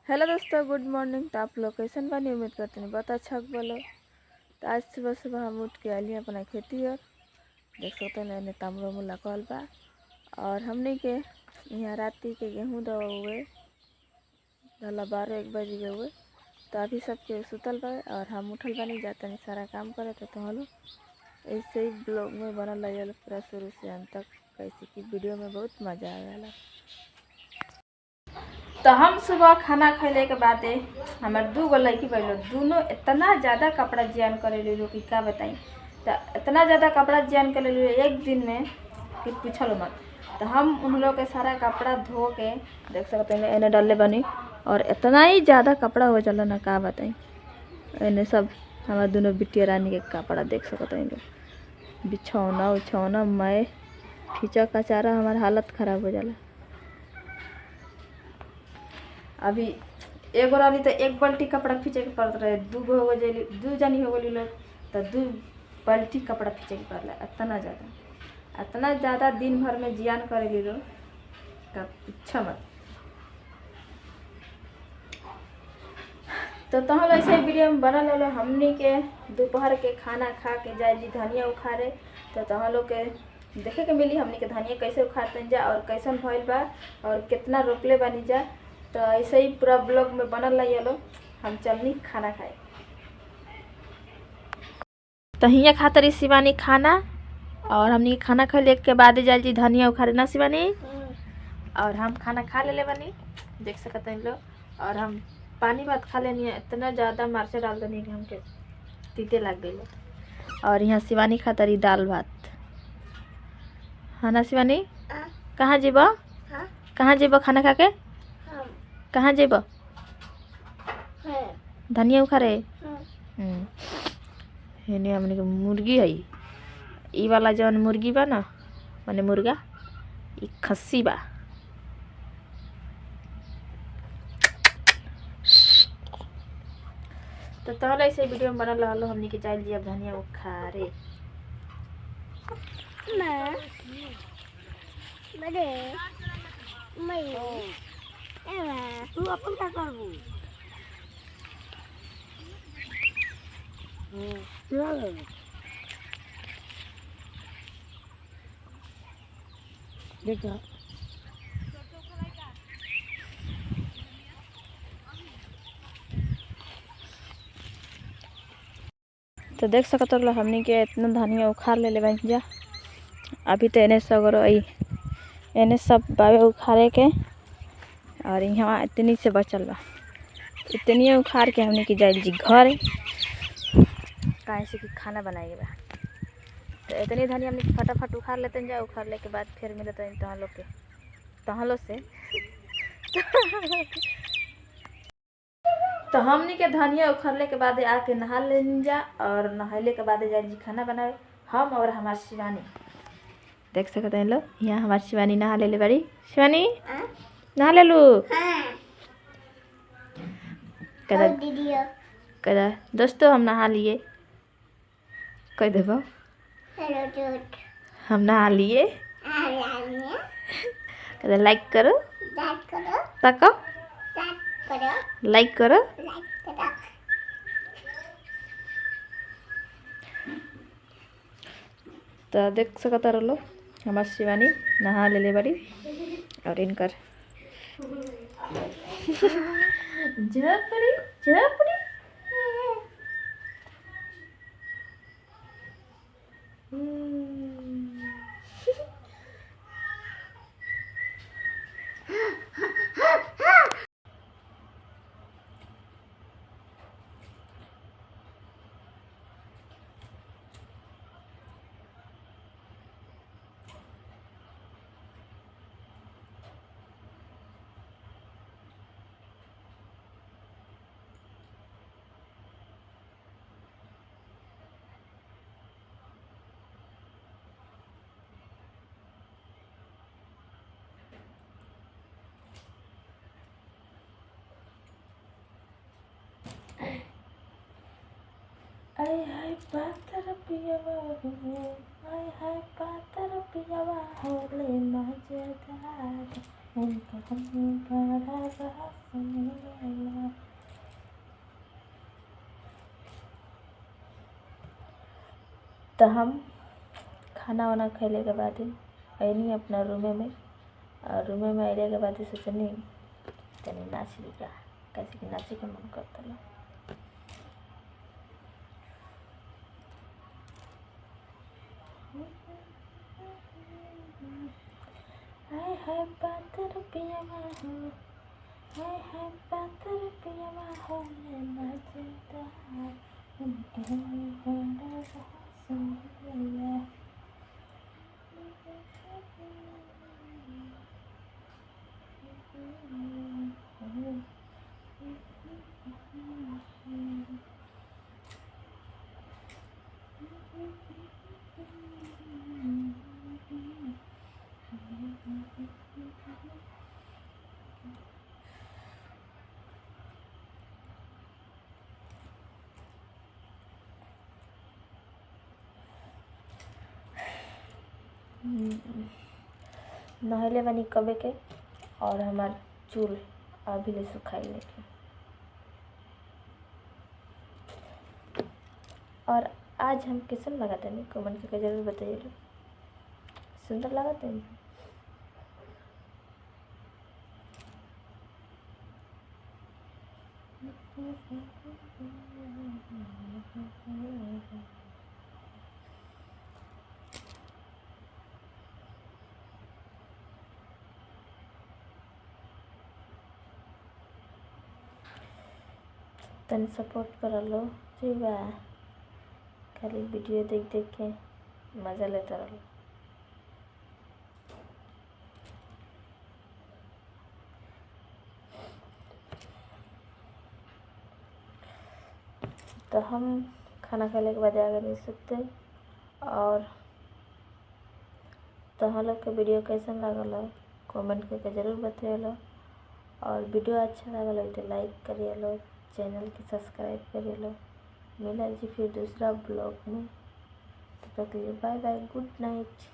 Hello दोस्तों, good morning. तो आप लोग कैसन बनी? उम्मीद करते हैं बहुत अच्छा बोलो। तो आज सुबह सुबह हम उठ के आइए अपना खेती और देख सकते हैं नए तामड़ो मुला कॉल बा। और हमने के यहाँ राती के गेहूँ दवा हुए धला 12-1 बज गए हुए। तो अभी सबके सुतल बा और हम उठल बनी जाता नहीं सारा काम करे तो हलो ऐसे ही ब्लॉग में बनल रही पूरा शुरू से अंत तक। कैसे कि वीडियो में बहुत मज़ा आवेला। तो हम सुबह खाना खैले के बाद हमारे 2 गो लड़की पहले दोनों इतना ज़्यादा कपड़ा जियान करे लो कि क्या बताई। तो इतना ज़्यादा कपड़ा जियान कर लो एक दिन में कि पूछलो मत। तो हम उन लोग के सारा कपड़ा धो के देख सकते हैं इन्हें डाले बनी और इतना ही ज़्यादा कपड़ा हो चला ना क्या बताई। इन्हें सब हमारे दोनों बिटिया रानी के कपड़ा देख सकते हैं लोग बिछौना उछौना मैं खींचा कचारा हमारा हालत ख़राब हो जाला। अभी एगो रही तो 1 बाल्टी कपड़ा खींचे के पड़त रहे, 2 गो हो गई 2 जनी हो गई लोग तो 2 बाल्टी कपड़ा खींचे के पड़ला। इतना ज़्यादा दिन भर में जियान करे लोग का पूछा मत। तो तहल ऐसे वीडियो में बनल रहे हमनी के दोपहर के खाना खा के जाए जी धनिया उखाड़े। तो तहाँ लोग के देखे के मिली हमनी के धनिया कैसे उखाड़ते जा और कैसन भइल बा और कितना रोपले बनी जा। तो ऐसे ही पूरा ब्लॉग में बनल रही लो। हम चलनी खाना खाए तो हियाँ खातर शिवानी खाना और हमनी खाना खा ले के बाद जाए जी धनिया उखाड़े ना शिवानी। और हम खाना खा ले बनी देख सकते हैं लोग। और हम पानी भात खा लेनी है इतना ज़्यादा मार्चे डाल देनी कि हमके तीते लग गई। और यहाँ शिवानी खातर दाल भात हाँ ना शिवानी। कहाँ जेब कहाँ जेब खाना खा के कहाँ जेब धनिया उखाड़े। हेने हमने के मुर्गी है ई वाला जौन मुर्गी बा ना माने मुर्गा ई खस्सी बा। तो तहल ऐसे वीडियो में बनल रहलो हमनी के जाइल जी अब धनिया उखाड़े बड़े मैं तू अपन क्या करबू देखा तो देख सकते हो हमनी के इतना धनिया उखाड़ ले बन जा। अभी तो इन्हें सगरो इन्हें सब बावे उखाड़े के और यहाँ इतनी से बचल बा इतनी उखाड़ के हमने की जाइल जी घर कहीं से कि खाना बनाएंगे बा। तो इतनी धनिया हमने फटाफट उखाड़ लेते हैं जा। उखाड़ ले के बाद फिर मिलते हैं तहाँ लोग के तहाँ लोग से तो हमने के धनिया उखाड़ले के बाद आके नहा लेन जा और नहाले के बाद जाए जी खाना बनाए हम और हमारी शिवानी। देख सकते हैं लोग यहाँ हमारी शिवानी नहा ले बड़ी शिवानी नहा ले लू कदा दोस्तों हम नहा लिए कह देव हम नहा लिए कदा लाइक करो तक लाइक करो। तो देख सकता रहो हमारी शिवानी नहा ले बड़ी और इनकर झपड़ी आई हाय पातर पियावा हो आई हाय पातर पियावा होले मजेदार इनका हम बड़ा बड़ा सुने वाला। तो हम खाना वाना खैले के बाद अनी अपना रूमे में, और रूमे में अले के बाद सोचनी तनी नाच ली का, कैसे कि नाचे के मन करता ला। हाय हाय पातर पियावा हो, हाय हाय पातर पियावा हो, नाचता है इनके हम बड़ा सुने। नहले बनी कबे के, और हमार चूल अभी ले सुखाई लेके। और आज हम कैसन लगाते हैं कमेंट करके जरूर बताइए। सुंदर लगाते हैं। तन सपोर्ट कर लो ठीक बा, खाली वीडियो देख देख के मज़ा लेता रहो। तो हम खाना खाने के बाद आगे नहीं सकते। और तो हम लोग के वीडियो कैसन लगल है कमेंट करके ज़रूर बताइए। और वीडियो अच्छा लगल है तो लाइक करिए लो, चैनल के सब्सक्राइब करिए लो। मिला जी फिर दूसरा ब्लॉग में, तब तक के लिए बाय बाय, गुड नाइट।